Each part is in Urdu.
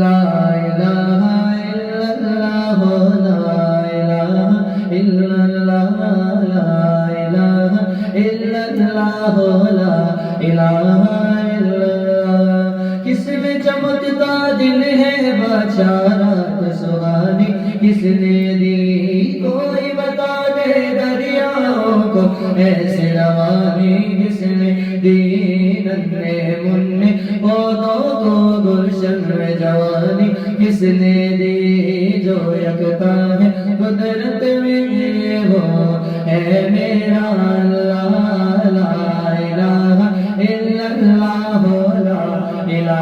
لا الہ الا اللہ لا الہ الا اللہ لا الہ الا اللہ لا الہ الا اللہ. کس میں چمکتا دل ہے بشارت سہانی, کس نے دی کوئی بتا دے دریاؤں کو ایسے روانی, کس نے دی ننھے منھے پودوں کو گلشن میں جوانی, کس نے دی جو یکتا ہے قدرت میں وہ ہے میرا اللہ. لا الہ الا اللہ لا الہ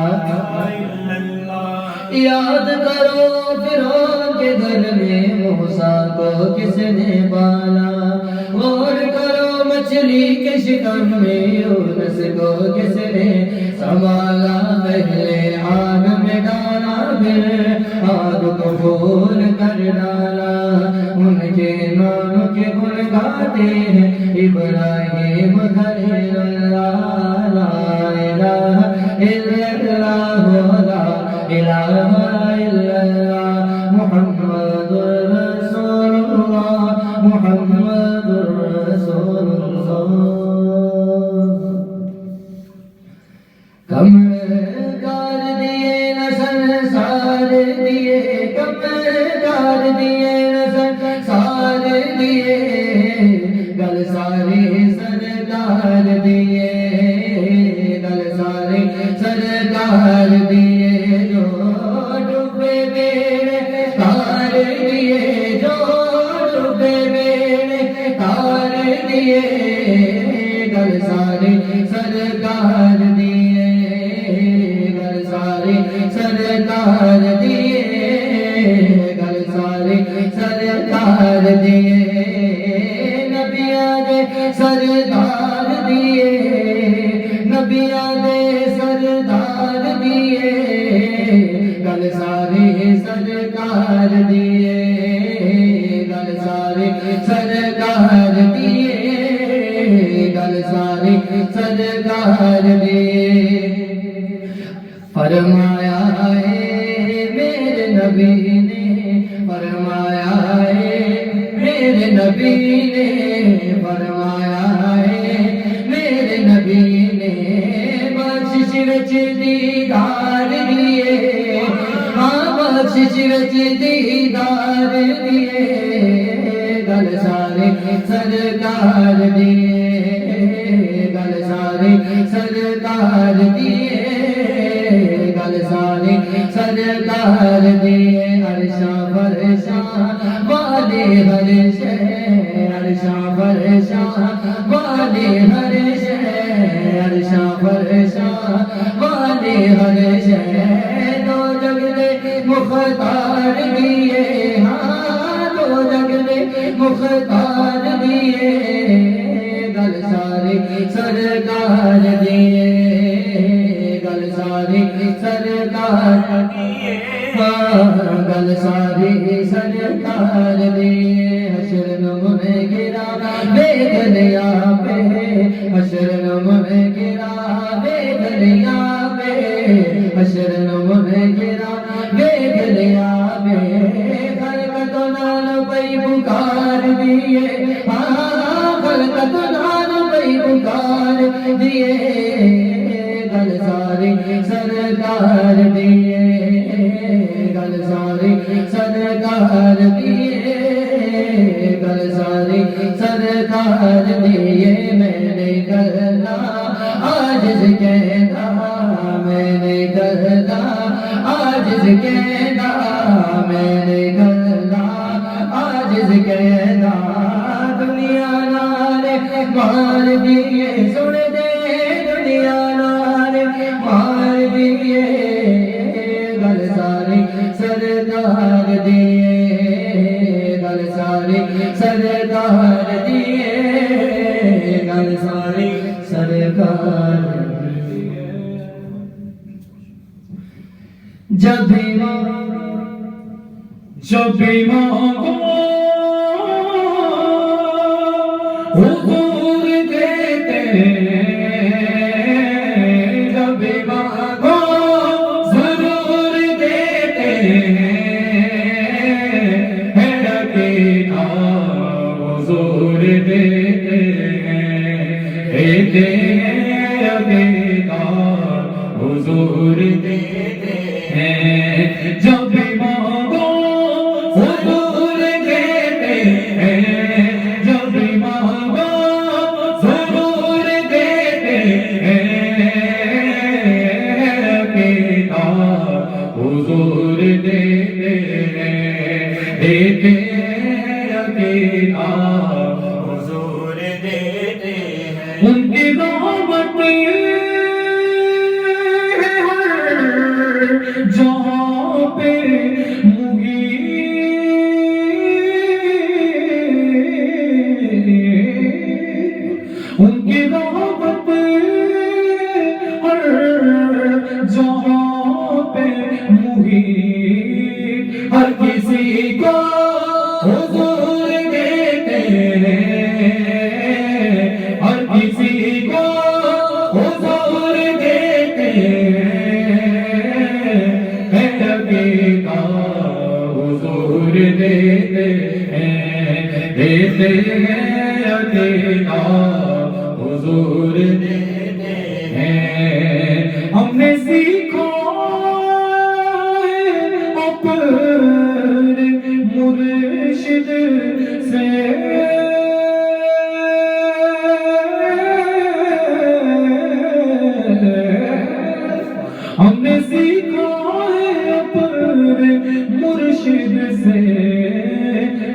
الا اللہ. یاد کرو فرعون کے گھر میں موسیٰ کو کس نے پالا, غور کرو مچھلی کے شکم میں یونس کو کس نے سنبھالا. پہلے آگ میں ڈالا پھر آگ کو پھول کر ڈالا, ان کے نام کے گن گاتے ہیں ابراہیم خلیل اللہ. لا الہ الا اللہ لا الہ الا اللہ محمد رسول اللہ محمد رسول اللہ. کمر کار دیے نسل سار دیے, کمر کار دیے نسل سار دیے, گل سارے سرکار دیے, گل سارے سرکار دیے, جو ڈوبے بیڑے تار دیے, جو ڈوبے بیڑے تار دیے, گل سارے سرکار دیے, گل سارے سرکار دیے, گل سارے سرکار دیے. نبیاں دے سردار دیے, نبیاں دے سردار دیے, گل سارے سرکار دیے, گل سارے سرکار دیے, گل سارے سرکار دیے. فرمایا ہے میرے نبی نے, فرمایا ہے میرے نبی نے, فرمایا ہے میرے نبی نے, بخشش وچ دیدار دیے, ہاں بخشش وچ دیدار دیے, گل سارے سرکار دیے, گل سارے سرکار دیے, گل سارے سرکار دیے. عرشاں فرشاں والے ہر شے, عرشاں فرشاں والے ہر شے, عرشاں فرشاں والے ہر شے, دو جگ دے مختار دیے, ہاں دو جگ دے مختار دیے, گل سارے سرکار دیے, گل سارے سرکار دیے, گل سارے سرکار دیے. حشر نمن گرا بے دریا پہ, حشر نمن گرا بے دریا پہ, حشر نمن گرا بے دریا پہ, خلقت نال پئی پکار دیے, ہاں خلقت نال پئی پکار دیے, گل سارے سرکار دیے, گل سارے سرکار دیے, گل سارے سرکار دیے. میں نے کرنا عاجز کہنا, میں نے کرنا عاجز کہنا, میں نے کرنا عاجز کہنا. دنیا نال مار دیے, سن دے دنیا نال مار دیے, گل سارے سرکار دیے, گل سارے سرکار دیے, گل سارے سرکار دیے. جب بھی مانگو حضور دیتے, جب حضور دیتے ہیں عقیدہ حضور دیتے ہیں ان کی دعوت جہاں پہ ان کی رحمت ہر جہاں پہ محیط ہر کسی کو حضور دیتے ہر کسی کو حضور دیتے عقیدہ حضور دیتے ہیں عقیدہ حضور دیتے ہیں ہم نے سیکھا اپنے مرشد سے ہم نے سیکھا اپنے مرشد سے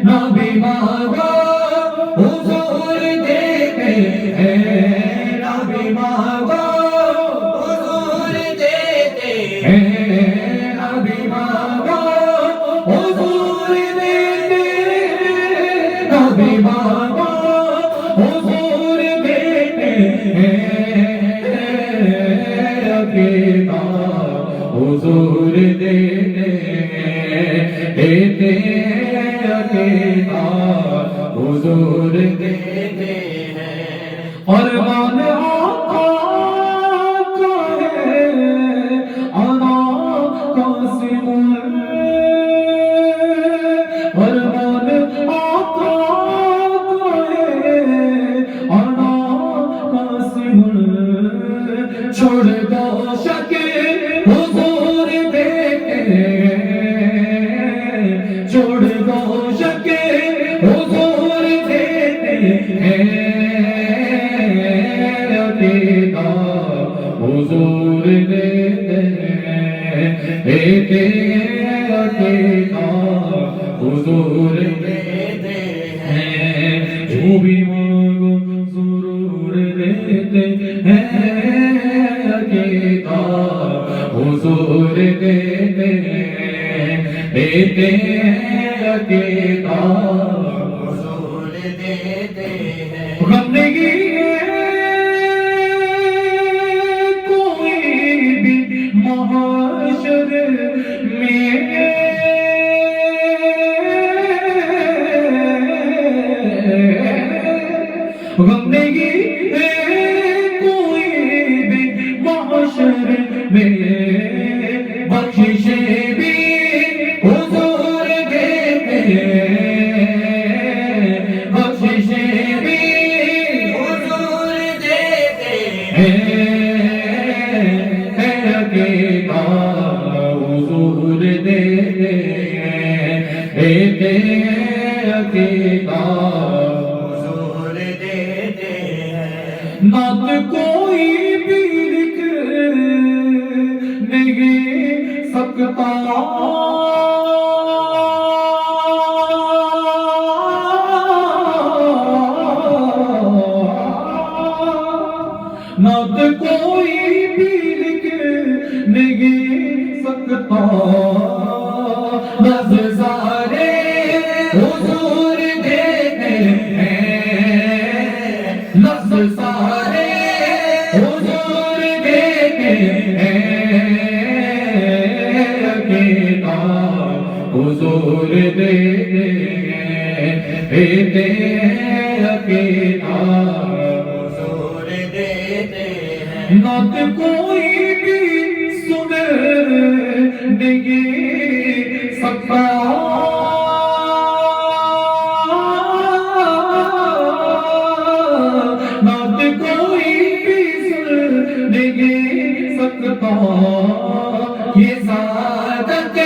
نہ بھی مانگا حضور دیتے ہیں نہ بھی مانگا حضور دیتے ہیں نہ بھی مانگا حضور دیتے ہیں نہ بھی مانگا حضور دیتے ہیں عقیدہ حضور دیتے ہیں عقیدہ حضور دیتے ہیں فرمان آقا کا ہے انا قاسم فرمان آقا کا ہے انا قاسم چھوڑ دو شک حضور دیتے چھوڑ دو شک حضور دیتے عقیدہ حضور دیتے عقیدہ حضور دیتے ہیں جو بھی مانگو ضرور دیتے ہیں عقیدہ حضور دیتے ہیں عقیدہ حضور دیتے ہیں بندگی کوئی بھی محشر میں بندگی کوئی بھی محشر میں بخشش بھی حضور دیتے بخشش بھی حضور دیتے عقیدہ حضور دیتے عقیدہ حضور دیتے نعت کوئی بھی لکھ نہیں سکتا نعت کوئی بھی لکھ نہیں سکتا لفظ سارے حضور دیتے ہیں لفظ سارے حضور دیتے ہیں عقیدہ حضور دیتے ہیں عقیدہ حضور دیتے ہیں نعت کوئی بھی سن نہیں سکتا نعت کوئی بھی سن نہیں سکتا یہ سعادت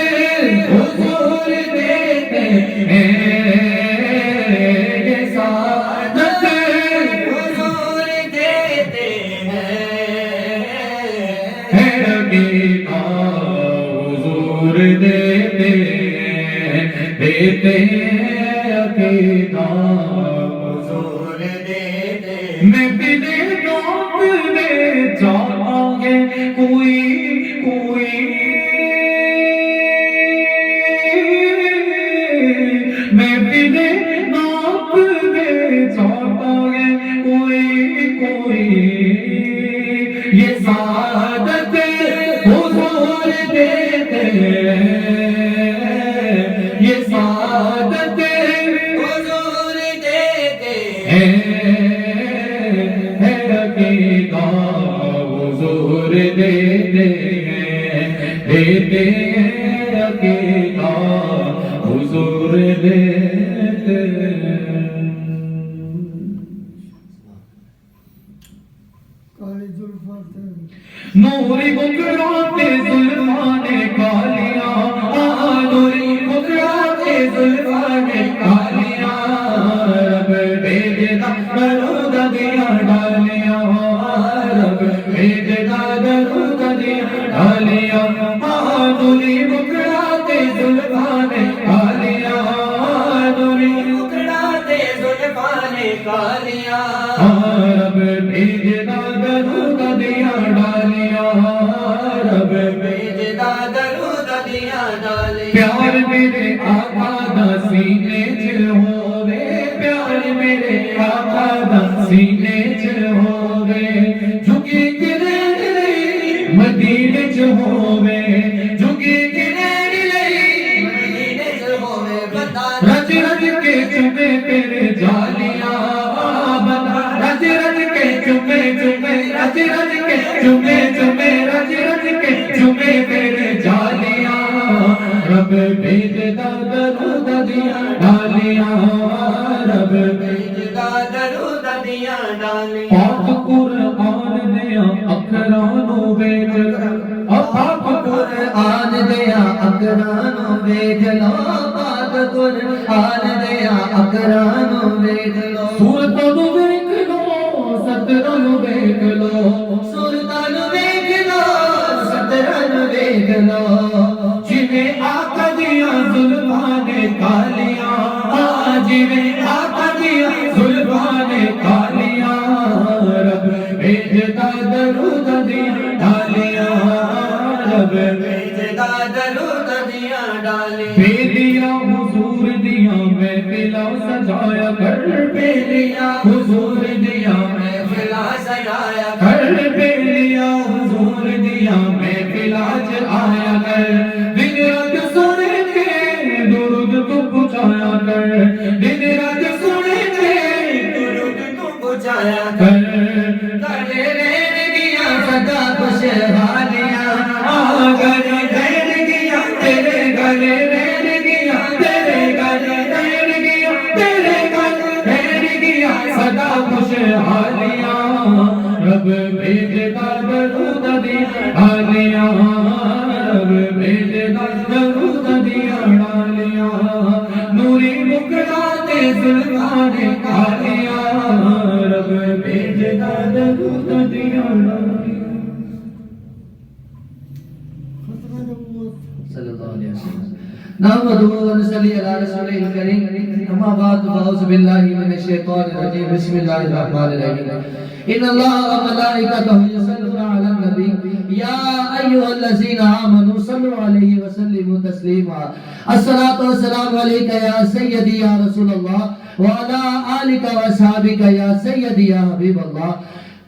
حضور دیتے ہیں یہ سعادت حضور دیتے ہیں عقیدہ حضور دیتے عقیدہ حضور دیتے میں بنے ناپنے جاتا ہے کوئی میں بنے ناپنے جاتا ہے کوئی یہ سعادت حضور دیتے یہ سعادت حضور دیتے عقیدہ حضور دیتے عقیدہ حضور دیتے نوری بکراتے زلفانے کالیاں نوری بکراتے زلفانے کالیاں رب بھیجنا درود دیا ڈالیاں رب بھیجنا درود دیا ڈالیاں نوری بکراتے زلفانے کالیاں نوری بکراتے زلفانے کالیاں رب بھیجنا درود دیا ڈالیاں رب بھیجنا درود دیا ڈالیاں پیار میرے آقا دا سینے چ ہووے پیار میرے آقا دا سینے چ ہووے جھکی گرین لئی مدینے چ ہووے جھکی گرین لئی مدینے چ ہووے بتا رج رج کے چومے تیرے جالیاں بتا رج رج کے چومے رج رج کے چومے رج رج کے چومے تیرے جالیاں رب بھیجدا درود دیا ڈالیاں رب بھیجدا درود دیا ڈالیاں پاک قرآن دیا اقرانو ویکھ پاک قرآن دیا اقرانو ویکھ لو پاک قرآن دیا اقرانو ویکھ لو سورتاں نو ویکھ لو ستراں نو ویکھ لو سورتاں نو ویکھ لو ستراں نو ویکھ لو جویں آقا دیاں زلفاں نے کالیاں جویں آقا دیاں زلفاں نے کالیاں رب بھیجدا درود دیا ڈالیاں رب بھیجدا درود دیا ڈالیاں بیلیاں حضور دیاں محفلاں سجایا کر بیلیاں حضور دیاں محفلاں سجایا کر بیلیاں حضور دیاں محفلاں چ آیا کر دن رات سن کے درود تو پہنچایا کر دن رات سن کے درود تو پہنچایا کر گلے رہن گیا سدا خوشحالیاں گلے رہن گیا تیرے گلے رہن گیا تیرے گلے رہن گیا تیرے گلے رہن گیا سدا خوشحالیاں رب بھیجدا درود دیا ڈالیاں رب بھیجدا درود دیا ڈالیاں نوری بکراتے زلفاں نے کالیاں رب بھیجدا درود دیا ڈالیاں صلی اللہ علیہ وسلم نحمده ونصلي على رسوله الكريم اما بعد فاعوذ بالله من الشيطان الرجيم بسم الله الرحمن الرحيم ان الله وملائكته يصلون على النبي يا ايها الذين امنوا صلوا عليه وسلموا تسليما الصلاه والسلام عليك يا سيدي يا رسول الله وعلى آلك واصحابك يا سيدي يا حبيب الله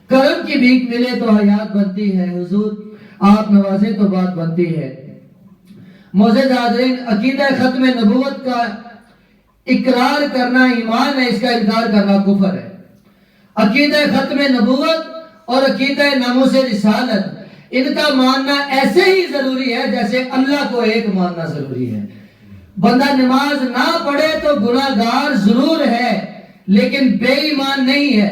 کرم کی بھیک ملے تو حیات بنتی ہے حضور آپ نوازے تو بات بنتی ہے معزز حاضرین عقیدہ ختم نبوت کا اقرار کرنا ایمان ہے اس کا انکار کرنا کفر ہے عقیدہ ختم نبوت اور عقیدہ ناموس رسالت ان کا ماننا ایسے ہی ضروری ہے جیسے اللہ کو ایک ماننا ضروری ہے بندہ نماز نہ پڑھے تو گناہگار ضرور ہے لیکن بے ایمان نہیں ہے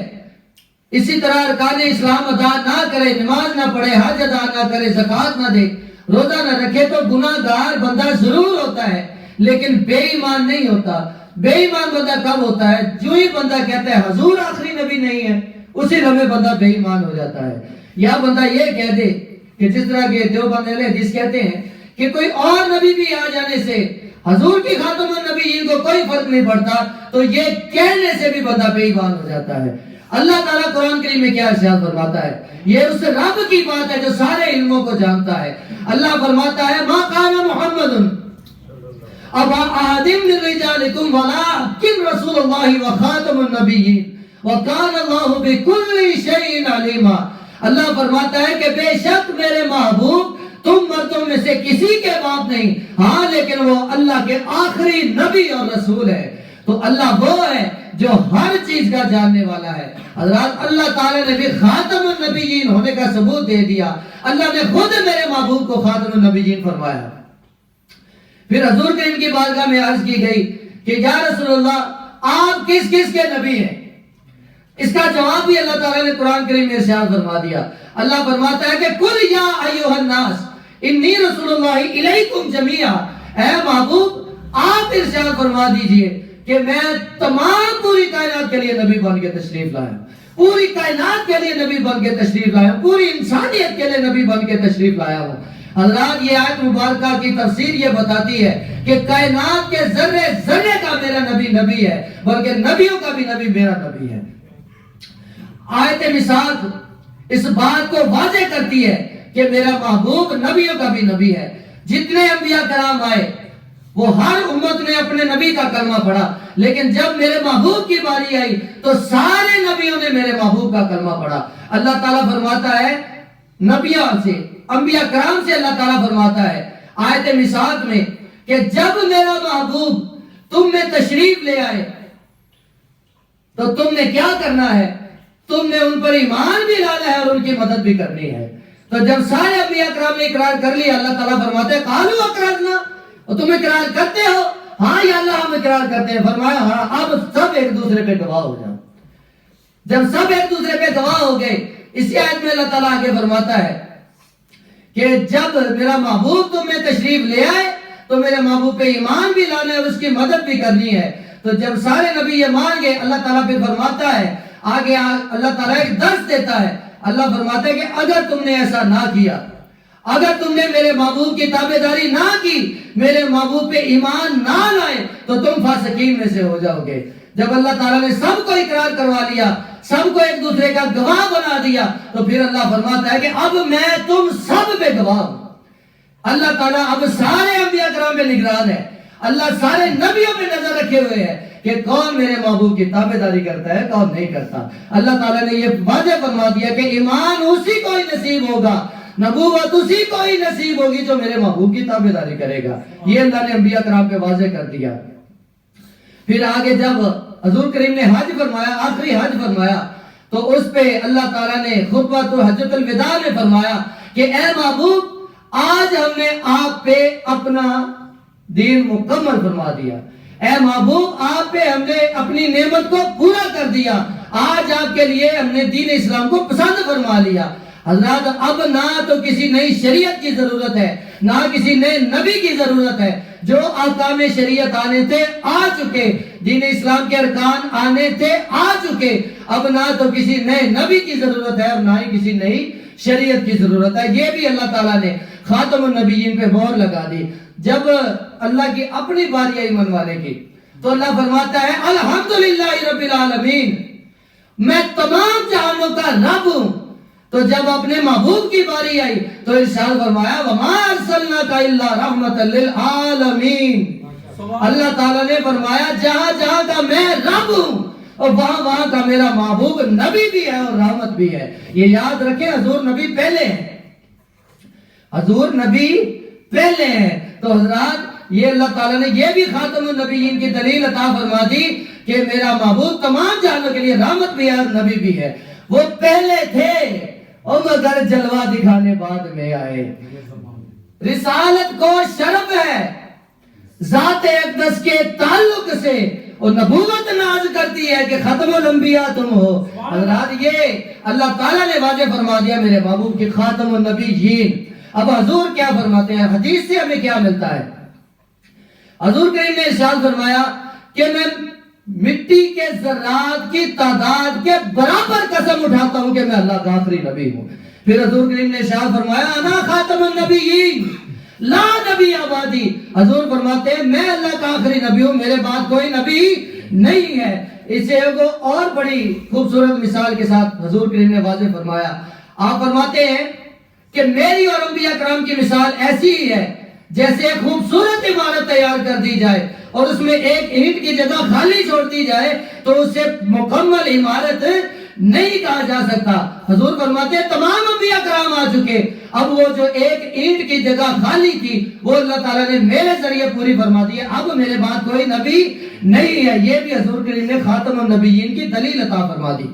اسی طرح ارکان اسلام ادا نہ کرے نماز نہ پڑھے حج ادا نہ کرے زکوٰۃ نہ دے روزہ نہ رکھے تو گناہگار بندہ ضرور ہوتا ہے لیکن بے ایمان نہیں ہوتا بے ایمان بندہ کب ہوتا ہے جو ہی بندہ کہتا ہے حضور آخری نبی نہیں ہے اسی لمحے بندہ بے ایمان ہو جاتا ہے یا بندہ یہ کہہ دے کہ جس طرح کے دیوبند اہل حدیث کہتے ہیں کہ کوئی اور نبی بھی آ جانے سے حضور کی خاتم النبیین کو کوئی فرق نہیں پڑتا، تو یہ کہنے سے بھی بندہ بے ایمان ہو جاتا ہے۔ اللہ تعالیٰ قرآن کریم میں کیا ارشاد فرماتا ہے؟ یہ اس رب کی بات ہے جو سارے علموں کو جانتا ہے۔ اللہ فرماتا ہے ما کان محمد ابا احد من رجالکم ولکن رسول اللہ وخاتم النبیین وکان اللہ بکل شیء علیما۔ اللہ فرماتا ہے کہ بے شک میرے محبوب تم مردوں میں سے کسی کے باپ نہیں، ہاں لیکن وہ اللہ کے آخری نبی اور رسول ہے۔ تو اللہ وہ ہے جو ہر چیز کا جاننے والا ہے۔ حضرات اللہ تعالیٰ نے بھی خاتم النبیین ہونے کا ثبوت دے دیا، اللہ نے خود میرے محبوب کو خاتم النبیین فرمایا۔ پھر حضور کریم کی بارگاہ میں عرض کی گئی کہ یا رسول اللہ آپ کس کس کے نبی ہیں؟ اس کا جواب بھی اللہ تعالیٰ نے قرآن کریم میں ارشاد فرما دیا۔ اللہ فرماتا ہے کہ قل یا ایھا الناس انی رسول اللہ الیکم جمیعا، اے محبوب آپ ارشاد فرما دیجئے کہ میں تمام پوری کائنات کے لیے نبی بن کے تشریف لایا ہوں، پوری کائنات کے لیے نبی بن کے تشریف لایا ہوں، پوری انسانیت کے لیے نبی بن کے تشریف لایا ہوں۔ حضرات یہ آیت مبارکہ کی تفسیر یہ بتاتی ہے کہ کائنات کے ذرے ذرے کا میرا نبی نبی ہے، بلکہ نبیوں کا بھی نبی میرا نبی ہے۔ آیت مثال اس بات کو واضح کرتی ہے کہ میرا محبوب نبیوں کا بھی نبی ہے۔ جتنے انبیاء کرام آئے وہ ہر امت نے اپنے نبی کا کلمہ پڑھا، لیکن جب میرے محبوب کی باری آئی تو سارے نبیوں نے میرے محبوب کا کلمہ پڑھا۔ اللہ تعالیٰ فرماتا ہے نبیوں سے، انبیاء کرام سے اللہ تعالیٰ فرماتا ہے آیت مثال میں کہ جب میرا محبوب تم میں تشریف لے آئے تو تم نے کیا کرنا ہے؟ تم نے ان پر ایمان بھی لانا ہے اور ان کی مدد بھی کرنی ہے۔ تو جب سارے انبیاء کرام نے اقرار کر لیا، اللہ تعالیٰ فرماتے ہیں قالوا اقررنا، اور تم اقرار کرتے ہو؟ ہاں یا اللہ ہم اقرار کرتے ہیں۔ فرمایا ہاں اب سب ایک دوسرے پہ گواہ ہو جاؤ۔ جب سب ایک دوسرے پہ گواہ ہو گئے، اسی آیت میں اللہ تعالیٰ آگے فرماتا ہے کہ جب میرا محبوب تم میں تشریف لے آئے تو میرے محبوب پہ ایمان بھی لانا ہے اور اس کی مدد بھی کرنی ہے۔ تو جب سارے نبی یہ مان گئے، اللہ تعالیٰ پھر فرماتا ہے آگے اللہ تعالیٰ ایک درس دیتا ہے۔ اللہ فرماتا ہے کہ اگر تم نے ایسا نہ کیا، اگر تم نے میرے محبوب کی تابعداری نہ کی، میرے محبوب پہ ایمان نہ لائے تو تم فاسقین میں سے ہو جاؤ گے۔ جب اللہ تعالیٰ نے سب کو اقرار کروا لیا، سب کو ایک دوسرے کا گواہ بنا دیا، تو پھر اللہ فرماتا ہے کہ اب میں تم سب پہ گواہ ہوں۔ اللہ تعالیٰ اب سارے انبیاء کرام پہ نگران ہے، اللہ سارے نبیوں پہ نظر رکھے ہوئے ہیں کہ کون میرے محبوب کی تابعداری کرتا ہے کون نہیں کرتا۔ اللہ تعالیٰ نے یہ واضح فرما دیا کہ ایمان اسی کو ہی نصیب ہوگا، نبوت اسی کو ہی نصیب ہوگی جو میرے محبوب کی تابعداری کرے گا۔ یہ اللہ نے انبیاء کرام پہ واضح کر دیا۔ پھر آگے جب حضور کریم نے حج فرمایا، آخری حج فرمایا، تو اس پہ اللہ تعالیٰ نے خطبۃ حجۃ الوداع میں فرمایا کہ اے محبوب آج ہم نے آپ پہ اپنا دین مکمل فرما دیا، اے محبوب آپ پہ ہم نے اپنی نعمت کو پورا کر دیا، آج آپ کے لیے ہم نے دین اسلام کو پسند فرما لیا۔ حضرات اب نہ تو کسی نئی شریعت کی ضرورت ہے، نہ کسی نئے نبی کی ضرورت ہے، جو احکام شریعت آنے تھے آ چکے، دین اسلام کے ارکان آنے تھے آ چکے، اب نہ تو کسی نئے نبی کی ضرورت ہے اور نہ ہی کسی نئی شریعت کی ضرورت ہے۔ یہ بھی اللہ تعالیٰ نے خاتم النبیین پہ مہر لگا دی۔ جب اللہ کی اپنی باری آئی منوانے کی تو اللہ فرماتا ہے الحمدللہ رب العالمین، میں تمام جہانوں کا رب ہوں۔ تو جب اپنے محبوب کی باری آئی تو ارشاد فرمایا وما ارسلناک الا رحمۃ للعالمین۔ اللہ تعالیٰ نے فرمایا جہاں جہاں کا میں رب ہوں اور وہاں وہاں کا میرا محبوب نبی بھی ہے اور رحمت بھی ہے۔ یہ یاد رکھیں حضور نبی پہلے ہیں، حضور نبی پہلے ہیں۔ تو حضرات یہ اللہ تعالیٰ نے یہ بھی خاتم النبیین کی دلیل عطا فرما دی کہ میرا محبوب تمام جہانوں کے لیے رحمت بھی ہے اور نبی بھی ہے۔ وہ پہلے تھے اور مگر جلوہ دکھانے بعد میں آئے۔ رسالت کو شرف ہے ذات اقدس کے تعلق سے، اور نبوت ناز کرتی ہے کہ ختم الانبیاء تم ہو۔ حضرات یہ اللہ تعالیٰ نے واضح فرما دیا میرے محبوب کی خاتم النبیین۔ اب حضور کیا فرماتے ہیں؟ حدیث سے ہمیں کیا ملتا ہے؟ حضور کریم نے ارشاد فرمایا کہ میں مٹی کے ذرات کی تعداد کے برابر قسم اٹھاتا ہوں کہ میں اللہ کا آخری نبی ہوں۔ پھر حضور کریم نے ارشاد فرمایا انا خاتم النبیین، لا نبی آبادی، حضور فرماتے ہیں میں اللہ کا آخری نبی ہوں، میرے بعد کوئی نبی نہیں ہے۔ اسے ایک اور بڑی خوبصورت مثال کے ساتھ حضور کریم نے واضح فرمایا۔ آپ فرماتے ہیں کہ میری اور انبیاء کرام کی مثال ایسی ہی ہے جیسے ایک خوبصورت عمارت تیار کر دی جائے اور اس میں ایک اینٹ کی جگہ خالی چھوڑ دی جائے تو اسے مکمل عمارت نہیں کہا جا سکتا۔ حضور فرماتے ہیں تمام انبیاء کرام آ چکے، اب وہ جو ایک اینٹ کی جگہ خالی تھی وہ اللہ تعالیٰ نے میرے ذریعے پوری فرما دی ہے، اب میرے بعد کوئی نبی نہیں ہے۔ یہ بھی حضور کریم نے خاتم النبیین کی دلیل عطا فرما دی۔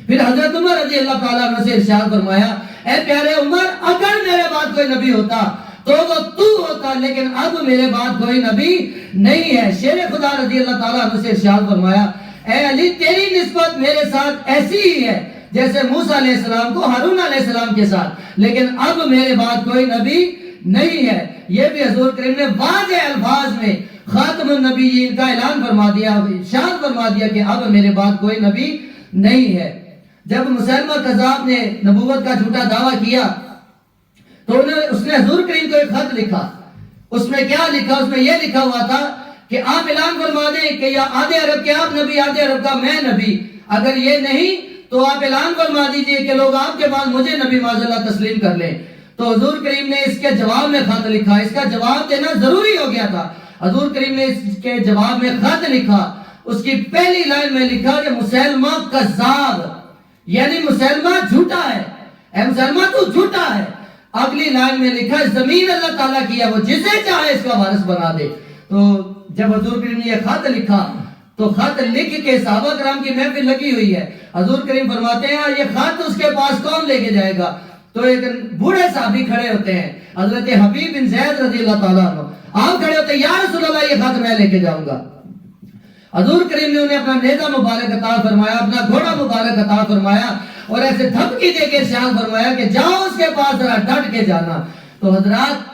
پھر حضرت عمر رضی اللہ تعالیٰ عنہ سے ارشاد فرمایا اے پیارے عمر، اگر میرے بعد کوئی نبی ہوتا تو وہ تو ہوتا، لیکن اب میرے بعد کوئی نبی نہیں ہے۔ شیر خدا رضی اللہ تعالیٰ عنہ سے ارشاد فرمایا اے علی، تیری نسبت میرے ساتھ ایسی ہی ہے جیسے موسیٰ علیہ السلام کو ہارون علیہ السلام کے ساتھ، لیکن اب میرے بعد کوئی نبی نہیں ہے۔ یہ بھی حضور کریم نے واضح الفاظ میں خاتم النبیین کا اعلان فرما دیا، ارشاد فرما دیا کہ اب میرے بعد کوئی نبی نہیں ہے۔ جب مسیلمہ کذاب نے نبوت کا جھوٹا دعویٰ کیا تو اس نے حضور کریم کو ایک خط لکھا۔ اس میں کیا لکھا؟ اس میں یہ لکھا ہوا تھا کہ آپ اعلان فرما دیں کہ یا آدھے عرب کے آپ نبی، آدھے عرب کا میں نبی، اگر یہ نہیں تو آپ اعلان فرما دیجئے کہ لوگ آپ کے بعد مجھے نبی معاذ اللہ تسلیم کر لیں۔ تو حضور کریم نے اس کے جواب میں خط لکھا، اس کا جواب دینا ضروری ہو گیا تھا۔ حضور کریم نے اس کے جواب میں خط لکھا، اس کی پہلی لائن میں لکھا کہ مسیلمہ کذاب، یعنی مسیلمہ جھوٹا ہے، اے مسیلمہ تو جھوٹا ہے۔ اگلی لائن میں لکھا زمین اللہ تعالیٰ کی ہے، وہ جسے چاہے اس کا وارث بنا دے۔ تو جب حضور کریم نے یہ خط لکھا تو خط لکھ کے صحابہ کرام کی محفل لگی ہوئی ہے، حضور کریم فرماتے ہیں یہ خط اس کے پاس کون لے کے جائے گا؟ تو ایک بوڑھے صحابی کھڑے ہوتے ہیں، حضرت حبیب بن زید رضی اللہ تعالیٰ عنہ، آپ کھڑے ہوتے ہیں یا رسول اللہ یہ خط میں لے کے جاؤں گا۔ حضور کریم نے انہیں اپنا نیزہ مبارک عطا فرمایا، اپنا گھوڑا مبارک عطا فرمایا اور ایسے دھمکی دے کے ارشاد فرمایا کہ جاؤ اس کے پاس ذرا ڈٹ کے جانا۔ تو حضرات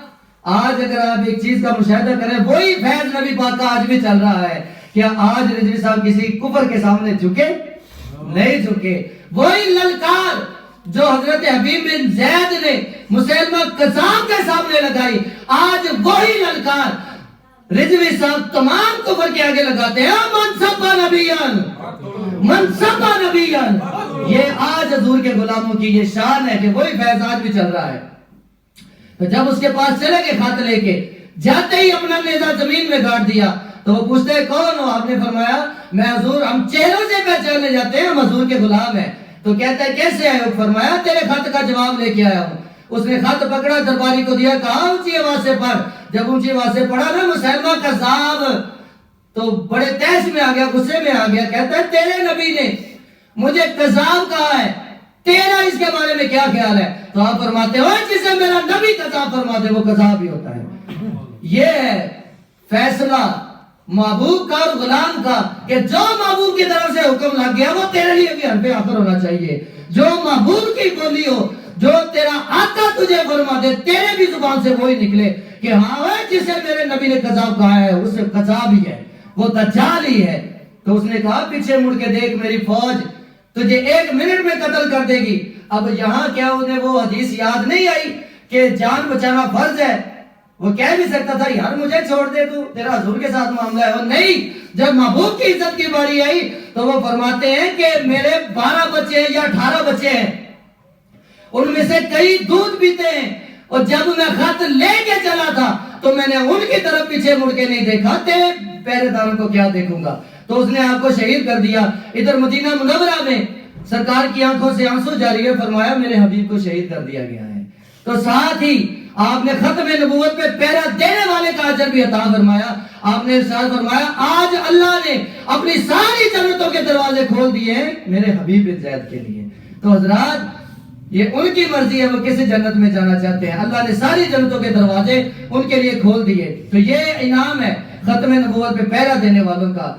آج اگر آپ ایک چیز کا مشاہدہ کریں، وہی فیض نبی پاک کا آج بھی چل رہا ہے۔ کیا آج رضوی صاحب کسی کفر کے سامنے جھکے؟ نہیں جھکے۔ وہی للکار جو حضرت حبیب بن زید نے مسیلمہ کذاب کے سامنے لگائی، آج وہی للکار رضوی صاحب تمام کفر کے آگے لگاتے ہیں، منصبہ نبیان منصبہ نبیان۔ یہ آج حضور کے غلاموں کی یہ شان ہے کہ وہی فیض آج بھی چل رہا ہے۔ تو جب اس کے پاس چلے گئے خط لے کے، جاتے ہی اپنا نیزہ زمین میں گاڑ دیا تو وہ پوچھتے ہیں کون ہو؟ آپ نے فرمایا میں حضور، ہم چہروں سے پہچانے جاتے ہیں، ہم حضور کے غلام ہیں۔ تو کہتا ہے کیسے آئے ہو؟ فرمایا تیرے خط کا جواب لے کے آیا ہوں۔ اس نے خط پکڑا، درباری کو دیا، کہا اونچی آواز سے پڑھ۔ جب اونچی آواز سے پڑھا نا مسیلمہ کذاب تو بڑے تیش میں آ گیا، غصے میں آ گیا، کہتا ہے تیرے نبی نے مجھے کذاب کہا ہے، تیرا اس کے بارے میں کیا خیال ہے؟ تو آپ فرماتے ہو جسے میرا نبی کذاب فرما دے وہ کذاب ہی ہوتا ہے۔ یہ ہے فیصلہ محبوب کا اور غلام کا کہ جو محبوب کی طرف سے حکم لگ گیا وہ تیرے لیے بھی حرف آخر ہونا چاہیے۔ جو محبوب کی بولی ہو، جو تیرا آقا تجھے فرما دے، تیرے بھی زبان سے وہی نکلے کہ ہاں جسے میرے نبی نے کذاب کہا ہے اسے کذاب ہی ہے، وہ دجال ہی ہے۔ تو اس نے کہا پیچھے مڑ کے دیکھ، میری فوج تجھے 1 منٹ میں قتل کر دے گی۔ اب یہاں کیا انہیں وہ حدیث یاد نہیں آئی کہ جان بچانا فرض ہے؟ وہ کہہ بھی سکتا تھا یار مجھے چھوڑ دے، تو تیرا حضور کے ساتھ معاملہ ہے۔ وہ نہیں، جب محبوب کی عزت کی باری آئی تو وہ فرماتے ہیں کہ میرے 12 بچے یا 18 بچے ہیں، ان میں سے کئی دودھ پیتے ہیں، اور جب میں خط لے کے چلا تھا تو میں نے ان کی طرف پیچھے مڑ کے نہیں دیکھا، تیرے پہرے داروں کو کیا دیکھوں گا؟ تو اس نے آپ کو شہید کر دیا۔ ادھر مدینہ منورہ میں سرکار کی آنکھوں سے آنسو جاری ہے، فرمایا میرے حبیب کو شہید کر دیا گیا ہے۔ تو ساتھ ہی آپ نے ختم نبوت پہ پہرا دینے والے کا اجر بھی عطا فرمایا۔ آپ نے ارشاد فرمایا آج اللہ نے اپنی ساری جنتوں کے دروازے کھول دیے ہیں میرے حبیب بن زید کے لیے۔ تو حضرات یہ ان کی مرضی ہے وہ کس جنت میں جانا چاہتے ہیں، اللہ نے ساری جنتوں کے دروازے ان کے لیے کھول دیے۔ تو یہ انعام ہے ختم نبوت پہ پہرا دینے والوں کا۔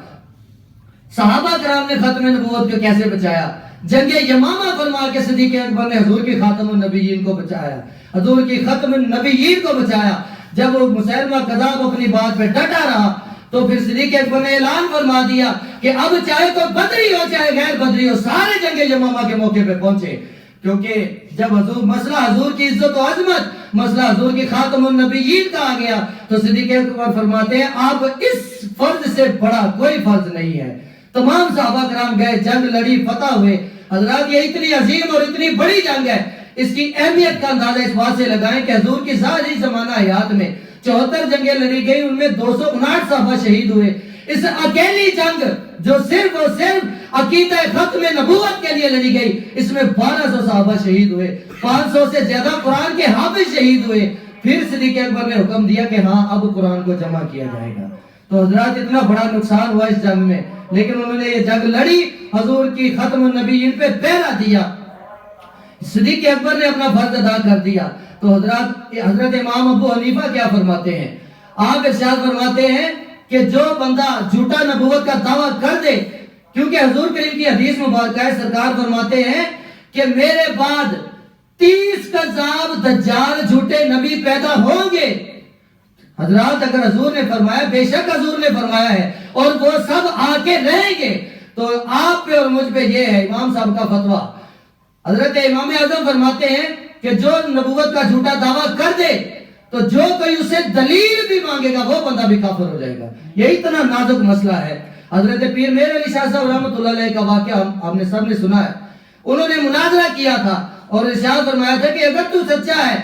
صحابہ کرام نے ختم نبوت کو کیسے بچایا؟ جنگ یمامہ فرما کے صدیق اکبر نے حضور کی خاتم النبیین کو بچایا، حضور کی ختم النبیین کو بچایا۔ جب وہ مسیلمہ کذاب اپنی بات پہ ڈٹا رہا تو پھر صدیق اکبر نے اعلان فرما دیا کہ اب چاہے تو بدری ہو چاہے غیر بدری ہو، سارے جنگ یمامہ کے موقع پہ پہنچے، کیونکہ جب حضور مسئلہ حضور کی عزت و عظمت، مسئلہ حضور کی خاتم النبیین کا آ گیا تو صدیق اکبر فرماتے ہیں آپ اس فرض سے بڑا کوئی فرض نہیں ہے۔ تمام صحابہ کرام گئے، جنگ لڑی، فتح ہوئے۔ حضرات یہ اتنی عظیم اور اتنی بڑی جنگ ہے، اس کی اہمیت کا اندازہ اس بات سے لگائیں کہ حضور کی ظاہری زمانہ حیات میں 74 جنگیں لڑی گئی، ان میں 259 صحابہ شہید ہوئے۔ اس اکیلی جنگ جو صرف اور صرف عقیدہ ختم نبوت کے لیے لڑی گئی، اس میں 1200 صحابہ شہید ہوئے، 500 سے زیادہ قرآن کے حافظ شہید ہوئے۔ پھر صدیق اکبر نے حکم دیا کہ ہاں اب قرآن کو جمع کیا جائے گا۔ تو حضرات اتنا بڑا نقصان ہوا اس جنگ میں، لیکن انہوں نے یہ جنگ لڑی، حضور کی ختم النبیین پہ پہرا دیا، صدیق اکبر نے اپنا فرض ادا کر دیا۔ تو حضرت امام ابو حنیفہ کیا فرماتے ہیں؟ آپ ارشاد فرماتے ہیں کہ جو بندہ جھوٹا نبوت کا دعویٰ کر دے، کیونکہ حضور کریم کی حدیث مبارکہ ہے، سرکار فرماتے ہیں کہ میرے بعد 30 کذاب دجال جھوٹے نبی پیدا ہوں گے۔ حضرات اگر حضور نے فرمایا، بے شک حضور نے فرمایا ہے، اور وہ سب آ کے رہیں گے، تو آپ پہ اور مجھ پہ یہ ہے امام صاحب کا فتویٰ۔ حضرت امام اعظم فرماتے ہیں کہ جو نبوت کا جھوٹا دعویٰ کر دے تو جو کوئی اسے دلیل بھی مانگے گا وہ بندہ بھی کافر ہو جائے گا۔ یہ اتنا نازک مسئلہ ہے۔ حضرت پیر میر علی شاہ صاحب رحمۃ اللہ علیہ کا واقعہ آپ نے سب نے سنا ہے۔ انہوں نے مناظرہ کیا تھا اور ارشاد فرمایا تھا کہ اگر تو سچا ہے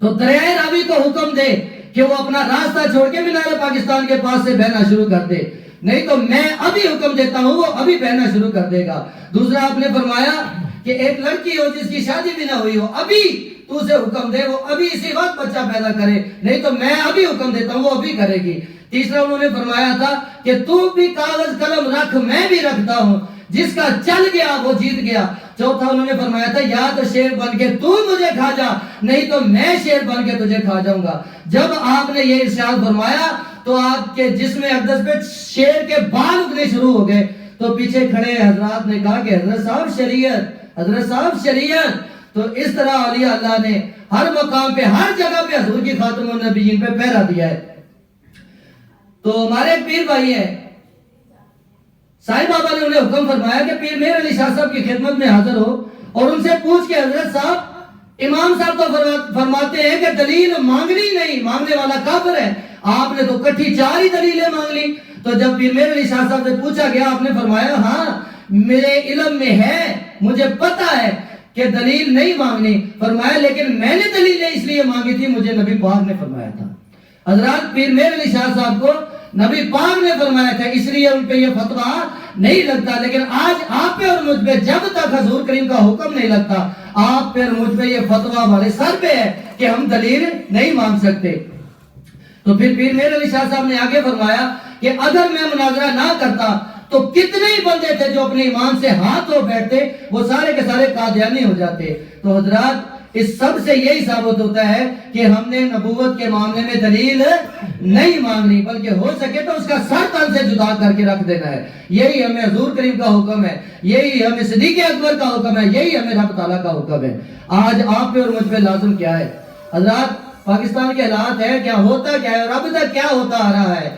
تو دریائے راوی کو حکم دے کہ وہ اپنا راستہ چھوڑ کے مینار پاکستان کے پاس سے بہنا شروع کر دے، نہیں تو میں ابھی حکم دیتا ہوں وہ ابھی بہنا شروع کر دے گا۔ دوسرا آپ نے فرمایا کہ ایک لڑکی ہو جس کی شادی بھی نہ ہوئی ہو، ابھی تو اسے حکم دے وہ ابھی اسی وقت بچہ پیدا کرے، نہیں تو میں ابھی حکم دیتا ہوں وہ ابھی کرے گی۔ تیسرا انہوں نے فرمایا تھا کہ تو بھی کاغذ قلم رکھ میں بھی رکھتا ہوں، جس کا چل گیا وہ جیت گیا۔ چوتھا انہوں نے فرمایا تھا یا تو شیر بن کے تو مجھے کھا جا، نہیں تو میں شیر بن کے تجھے کھا جاؤں گا۔ جب آپ نے یہ ارشاد فرمایا تو آپ کے جسم اقدس پہ شیر کے بال اگنے شروع ہو گئے۔ تو پیچھے کھڑے حضرات نے کہا کہ حضرت صاحب شریعت، حضرت صاحب شریعت۔ تو اس طرح اولیاء اللہ نے ہر مقام پہ ہر جگہ پہ حضور کی خاتم النبیین پہ پہرا دیا ہے۔ تو ہمارے پیر بھائی ہیں، سائیں بابا نے انہیں حکم فرمایا کہ پیر میر علی شاہ صاحب کی خدمت میں حاضر ہو اور ان سے پوچھ کے حضرت صاحب امام صاحب تو فرماتے ہیں کہ دلیل مانگنی نہیں، مانگنے والا کافر ہے۔ آپ نے تو کٹھی 4 ہی دلیلیں مانگ لی۔ تو جب پیر میر علی شاہ صاحب سے پوچھا گیا، آپ نے فرمایا ہاں میرے علم میں ہے، مجھے پتا ہے کہ دلیل نہیں مانگنی۔ فرمایا لیکن میں نے دلیلیں اس لیے مانگی تھی، مجھے نبی پاک نے فرمایا تھا۔ حضرات پیر میر علی شاہ صاحب کو نبی پاک نے فرمایا تھا، اس لیے ان پہ یہ فتویٰ نہیں لگتا۔ لیکن آج آپ پہ اور مجھ پہ جب تک حضور کریم کا حکم نہیں لگتا، آپ پہ اور مجھ پہ یہ فتویٰ ہمارے سر پہ ہے کہ ہم دلیل نہیں مانگ سکتے۔ تو پھر پیر میر علی شاہ صاحب نے آگے فرمایا کہ اگر میں مناظرہ نہ کرتا تو کتنے ہی بندے تھے جو اپنے امام سے ہاتھ دھو بیٹھتے، وہ سارے کے سارے قادیانی ہو جاتے۔ تو حضرات اس سب سے یہی ثابت ہوتا ہے کہ ہم نے نبوت کے معاملے میں دلیل نہیں مانگنی، بلکہ ہو سکے تو اس کا سر تن سے جدا کر کے رکھ دینا ہے۔ یہی ہمیں حضور کریم کا حکم ہے، یہی ہمیں صدیق اکبر کا حکم ہے، یہی ہمیں رب تعالیٰ کا حکم ہے۔ آج آپ پہ اور مجھ پہ لازم کیا ہے؟ حضرات پاکستان کے حالات ہے کیا، ہوتا کیا ہے اور اب تک کیا ہوتا آ رہا ہے؟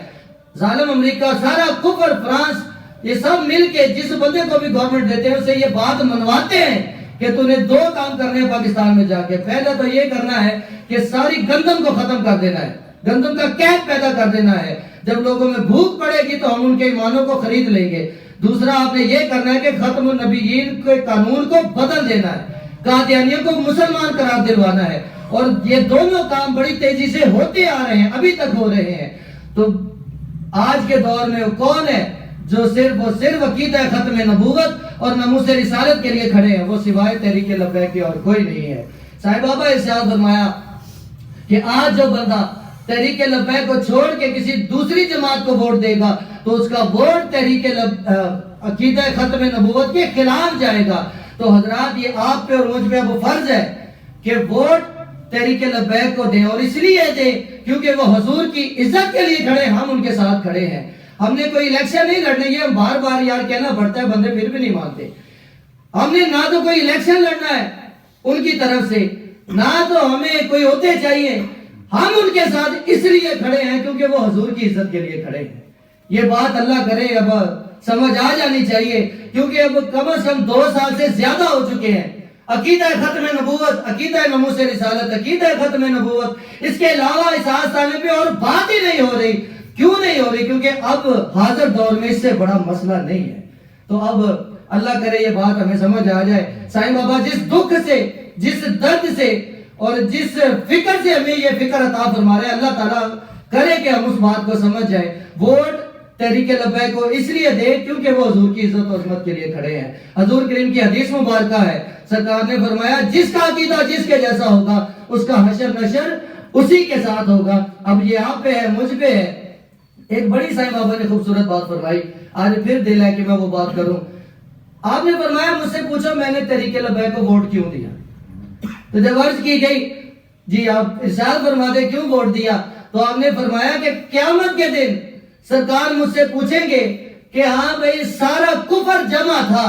ظالم امریکہ، سارا کفر، فرانس، یہ سب مل کے جس بندے کو بھی گورنمنٹ دیتے ہیں اسے یہ بات منواتے ہیں کہ تو نے 2 کام کرنے ہیں پاکستان میں جا کے۔ پہلا تو یہ کرنا ہے کہ ساری گندم کو ختم کر دینا ہے، گندم کا قحط پیدا کر دینا ہے۔ جب لوگوں میں بھوک پڑے گی تو ہم ان کے ایمانوں کو خرید لیں گے۔ دوسرا آپ نے یہ کرنا ہے کہ ختم النبیین کے قانون کو بدل دینا ہے، قادیانیوں کو مسلمان قرار دلوانا ہے۔ اور یہ دونوں کام بڑی تیزی سے ہوتے آ رہے ہیں، ابھی تک ہو رہے ہیں۔ تو آج کے دور میں کون ہے جو صرف عقیدہ ختم نبوت اور ناموس رسالت کے لیے کھڑے ہیں؟ وہ سوائے تحریک لبیک کے اور کوئی نہیں ہے۔ صاحب بابا ارشاد فرمایا کہ آج جو بندہ تحریک لبیک کو چھوڑ کے کسی دوسری جماعت کو ووٹ دے گا تو اس کا ووٹ تحریک عقیدہ ختم نبوت کے خلاف جائے گا۔ تو حضرات یہ آپ پہ اور مجھ پہ اب فرض ہے کہ ووٹ تحریک لبیک کو دیں، اور اس لیے دیں کیونکہ وہ حضور کی عزت کے لیے کھڑے، ہم ان کے ساتھ کھڑے ہیں۔ ہم نے کوئی الیکشن نہیں لڑنے، یہ ہم بار بار یار کہنا پڑتا ہے، بندے پھر بھی نہیں مانتے۔ ہم نے نہ تو کوئی الیکشن لڑنا ہے ان کی طرف سے، نہ تو ہمیں کوئی عہدے چاہیے، ہم ان کے ساتھ اس لیے کھڑے ہیں کیونکہ وہ حضور کی عزت کے لیے کھڑے ہیں۔ یہ بات اللہ کرے اب سمجھ آ جانی چاہیے، کیونکہ اب کم از کم 2 سال سے زیادہ ہو چکے ہیں عقیدہ ختم نبوت، عقیدہ ناموس رسالت، عقیدہ ختم نبوت، اس کے علاوہ اس آستانے پہ اور بات ہی نہیں ہو رہی. کیوں نہیں ہو رہی؟ کیونکہ اب حاضر دور میں اس سے بڑا مسئلہ نہیں ہے. تو اب اللہ کرے یہ بات ہمیں سمجھ آ جائے. سائیں بابا جس دکھ سے، جس درد سے اور جس فکر سے ہمیں یہ فکر عطا فرما رہے ہیں، اللہ تعالیٰ کرے کہ ہم اس بات کو سمجھ جائیں. ووٹ تحریک لبیک کو اس لیے دے کیونکہ وہ حضور کی عزت و عظمت کے لیے کھڑے ہیں. حضور کریم کی حدیث مبارکہ ہے، سرکار نے فرمایا جس کا عقیدہ جس کے جیسا ہوگا اس کا حشر نشر اسی کے ساتھ ہوگا. اب یہ آپ پہ ہے، مجھ پہ ہے. ایک بڑی سائیں بابا نے خوبصورت بات فرمائی، آج پھر دل ہے کہ میں وہ بات کروں. آپ نے فرمایا مجھ سے پوچھو میں نے تحریک لبیک کو ووٹ کیوں دیا. تو جب عرض کی گئی جی آپ ارشاد فرما دے کیوں ووٹ دیا، تو آپ نے فرمایا کہ قیامت کے دن سرکار مجھ سے پوچھیں گے کہ ہاں بھئی سارا کفر جمع تھا،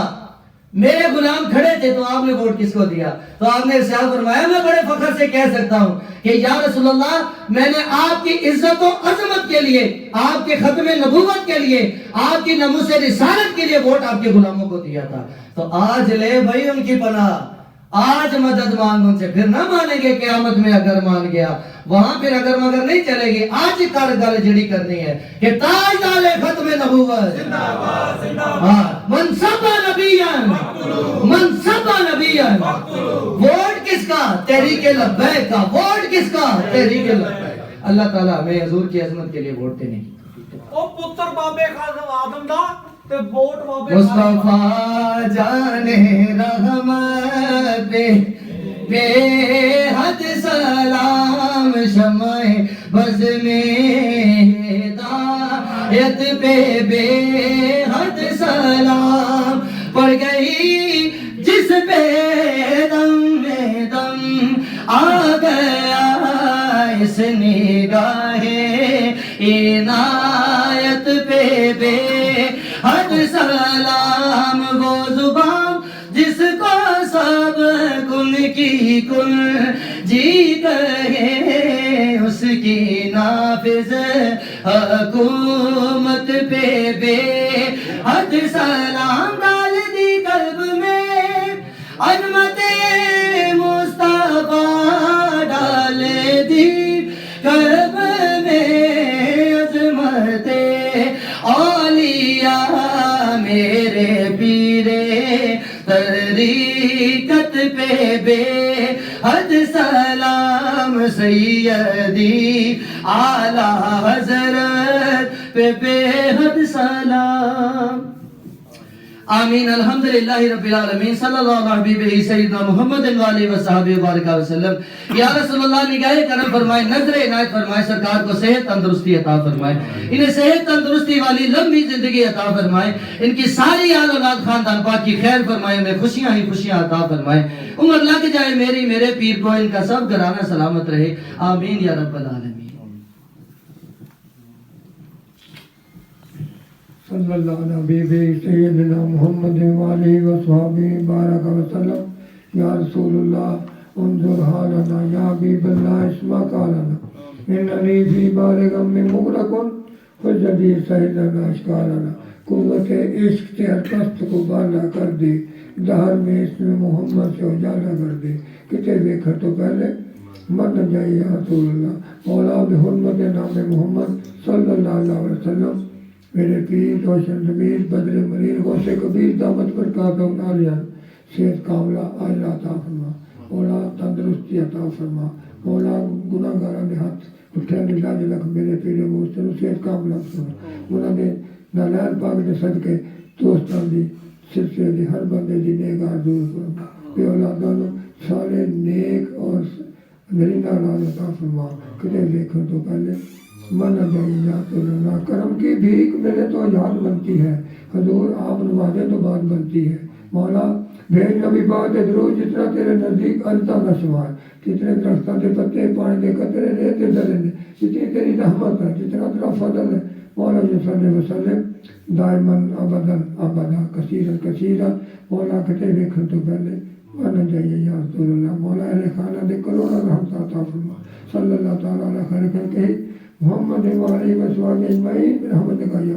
میرے غلام کھڑے تھے، تو آپ نے ووٹ کس کو دیا؟ تو آپ نے ارشاد فرمایا میں بڑے فخر سے کہہ سکتا ہوں کہ یا رسول اللہ میں نے آپ کی عزت و عظمت کے لیے، آپ کے ختم نبوت کے لیے، آپ کی ناموس رسالت کے لیے ووٹ آپ کے غلاموں کو دیا تھا. تو آج لے بھائی ان کی پناہ، آج مدد مانگ ان سے. پھر نہ مانیں گے قیامت میں اگر مان گیا، وہاں پھر اگر مگر نہیں چلے گی. آج کر گل جڑی کرنی ہے کہ تاجدار ختم نبوت منصب نبیان، منصب نبیان. ووٹ کس کا؟ تحریک لبیک کا. ووٹ کس کا؟ تحریک لبیک. اللہ تعالیٰ ہمیں حضور کی عظمت کے لیے ووٹ دینے کی. او پتر بابے خاصم آدم دا تے ووٹ بابے مصطفیٰ جانے رحمت بے حد سلام، شمع بز میں ہدایت پہ بے حد سلام. پڑ گئی جس پہ دم میں دم آ گیا اس نگاہ عنایت پہ بے حد سلام. وہ زبان جس کو سب کن کی کن جی کہے، اس کی نافذ حکومت پہ بے حد سلام. ڈال دی قلب میں عظمت مصطفیٰ، ڈال دی قلب میں عظمت اولیاء، میرے پیرے طریقت پہ بے حد سلام. سیدی اعلیٰ حضرت پہ بے حد سلام. آمین. الحمدللہ رب العالمین. صلی اللہ علیہ حبیبہ سیدنا محمد وآلہ وصحبہ وبارک وسلم. یا رسول اللہ نگاہ کرم فرمائے، نظر عنایت فرمائے، سرکار کو صحت تندرستی عطا فرمائے، انہیں صحت تندرستی والی لمبی زندگی عطا فرمائے، ان کی ساری آل اولاد خاندان پاک کی خیر فرمائے، انہیں خوشیاں ہی خوشیاں عطا فرمائے. عمر لگ جائے میری میرے پیر کو، ان کا سب گھرانہ سلامت رہے. آمین یا رب العالمین. صلی اللہ علیہ حبیبہ سیدنا محمد وآلہ وصحبہ بارک وسلم. یا رسول اللہ انظر حالنا، یا حبیب اللہ اسمع قالنا، اننی فی بار غم مغرق فجدی سہلنا اشکالنا. قوت عشق سے ہر قصد کو بالا کر دے، دہر میں اسم محمد سے اجالا کر دے. کتے دیکھا تو پہلے من نہ جائے یا رسول اللہ. مولا بحرمت نام محمد صلی اللہ علیہ وسلم، میرے پیر روشن ضمیر بدر مریر غوث کبیر دامت پر کعبہ عالیہ، صحت کاملہ عاجلہ عطا فرما. مولا تندرستی عطا فرما. مولا گناہ گارہ نے ہاتھ اٹھانے لاج لکھ میرے پیر محسن صحت کاملہ فرما. مولا نے نالائل پاک دے صدقے دوستان دی سلسلے دی ہر بندے دی نیک آرزو فرما. بے اولادانوں سارے نیک اور نرینہ اولاد عطا فرما. کدے دیکھو تو پہلے من جائیات اللہ. کرم کی بھیک ملے تو جان بنتی ہے، حضور آپ نوازے تو بات بنتی ہے. مولا بھیج نبی پاک دے درود، جتنا تیرے نزدیک التا نہ شمار، جتنے درختوں کے پتے پانی دے قطرے ریتے درے نے، جتنی تیری رحمت ہے، جتنا تیرا فضل ہے. مولا صلی وسلم دائماً ابداً ابدا کثیرا کثیرا. مولا کتے دیکھن تو پہلے من جائیے یا رسول اللہ. مولا اہل خانہ دے کروڑا رحمت عطا فرما. صلی اللہ تعالیٰ علیہ خیر کر کے محمد وآلہ وصحبہ اجمعین برحمتک یا